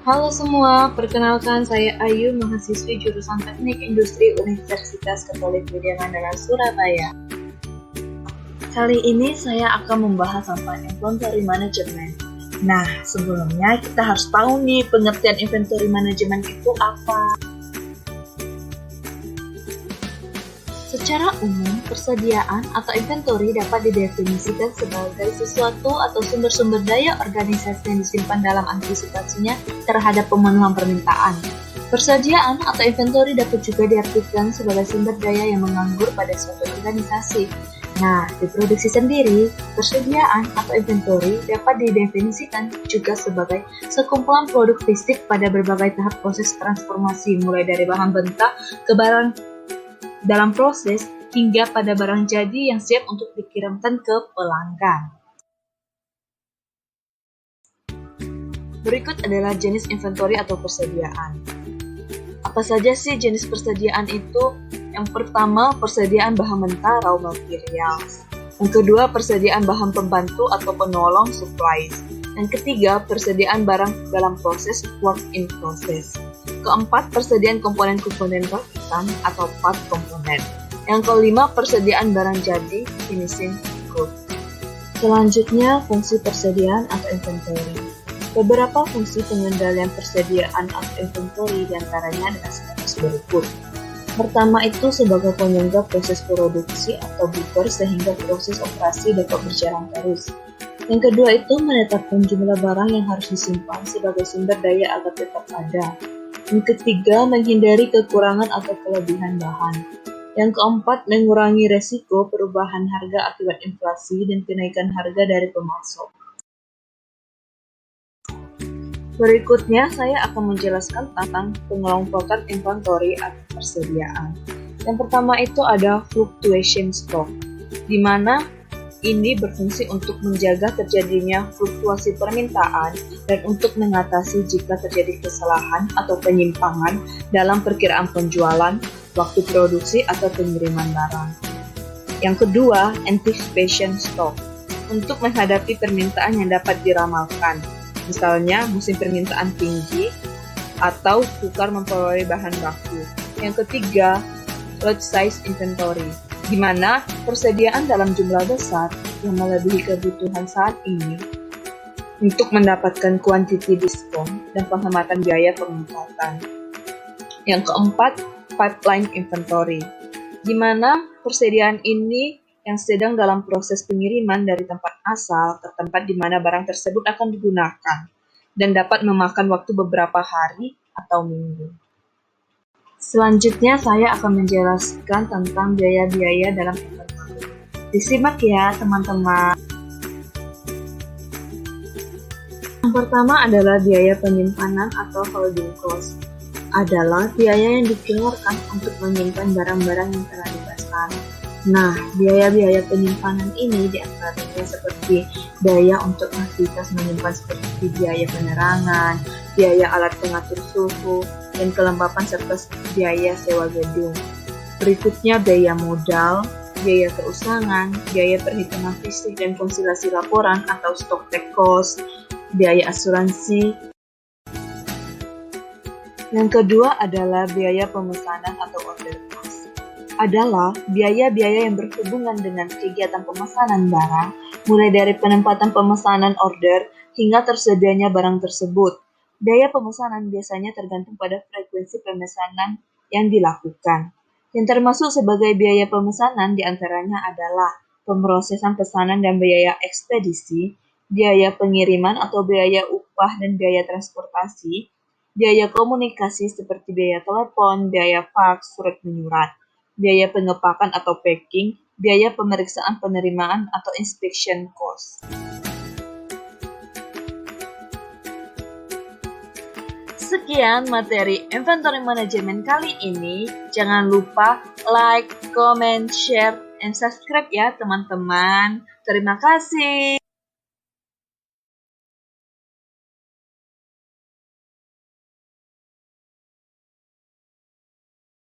Halo semua, perkenalkan saya Ayu, mahasiswi jurusan Teknik Industri Universitas Katolik Widya Mandala Surabaya. Kali ini saya akan membahas tentang inventory management. Nah, sebelumnya kita harus tahu nih pengertian inventory management itu apa. Secara umum, persediaan atau inventory dapat didefinisikan sebagai sesuatu atau sumber-sumber daya organisasi yang disimpan dalam antisipasinya terhadap pemenuhan permintaan. Persediaan atau inventory dapat juga diartikan sebagai sumber daya yang menganggur pada suatu organisasi. Nah, di produksi sendiri, persediaan atau inventory dapat didefinisikan juga sebagai sekumpulan produk fisik pada berbagai tahap proses transformasi, mulai dari bahan mentah ke barang dalam proses hingga pada barang jadi yang siap untuk dikirimkan ke pelanggan. Berikut adalah jenis inventory atau persediaan. Apa saja sih jenis persediaan itu? Yang pertama, persediaan bahan mentah raw materials. Yang kedua, persediaan bahan pembantu atau penolong supplies. Yang ketiga, persediaan barang dalam proses work in process. Keempat, persediaan komponen-komponen rakitan atau part komponen. Yang kelima, persediaan barang jadi finishing good. Selanjutnya, fungsi persediaan atau inventory. Beberapa fungsi pengendalian persediaan atau inventory diantaranya adalah sebatas berikut. Pertama itu sebagai penyangga proses produksi atau buffer sehingga proses operasi dapat berjalan terus. Yang kedua itu menetapkan jumlah barang yang harus disimpan sebagai sumber daya agar tetap ada. Yang ketiga, menghindari kekurangan atau kelebihan bahan. Yang keempat, mengurangi resiko perubahan harga akibat inflasi dan kenaikan harga dari pemasok. Berikutnya, saya akan menjelaskan tentang pengelompokan inventory atau persediaan. Yang pertama itu ada fluctuation stock, di mana ini berfungsi untuk menjaga terjadinya fluktuasi permintaan dan untuk mengatasi jika terjadi kesalahan atau penyimpangan dalam perkiraan penjualan, waktu produksi, atau pengiriman barang. Yang kedua, anticipation stock, untuk menghadapi permintaan yang dapat diramalkan, misalnya musim permintaan tinggi atau sukar memperoleh bahan baku. Yang ketiga, lot size inventory, di mana persediaan dalam jumlah besar yang melebihi kebutuhan saat ini untuk mendapatkan kuantiti diskon dan penghematan biaya pengangkutan. Yang keempat, pipeline inventory, di mana persediaan ini yang sedang dalam proses pengiriman dari tempat asal ke tempat di mana barang tersebut akan digunakan dan dapat memakan waktu beberapa hari atau minggu. Selanjutnya saya akan menjelaskan tentang biaya-biaya dalam inventory. Disimak ya teman-teman. Yang pertama adalah biaya penyimpanan atau holding cost. Adalah biaya yang dikeluarkan untuk menyimpan barang-barang yang telah dipesan. Nah, biaya-biaya penyimpanan ini diantaranya seperti biaya untuk aktivitas menyimpan seperti biaya penerangan, biaya alat pengatur suhu, dan kelembapan serta biaya sewa gedung. Berikutnya biaya modal, biaya keusangan, biaya perhitungan fisik dan konsilasi laporan atau stock take cost, biaya asuransi. Yang kedua adalah biaya pemesanan atau order cost. Adalah biaya-biaya yang berhubungan dengan kegiatan pemesanan barang, mulai dari penempatan pemesanan order hingga tersedianya barang tersebut. Biaya pemesanan biasanya tergantung pada frekuensi pemesanan yang dilakukan. Yang termasuk sebagai biaya pemesanan diantaranya adalah pemrosesan pesanan dan biaya ekspedisi, biaya pengiriman atau biaya upah dan biaya transportasi, biaya komunikasi seperti biaya telepon, biaya faks, surat menyurat, biaya pengepakan atau packing, biaya pemeriksaan penerimaan atau inspection cost. Sekian materi inventory management kali ini. Jangan lupa like, comment, share, and subscribe ya teman-teman. Terima kasih.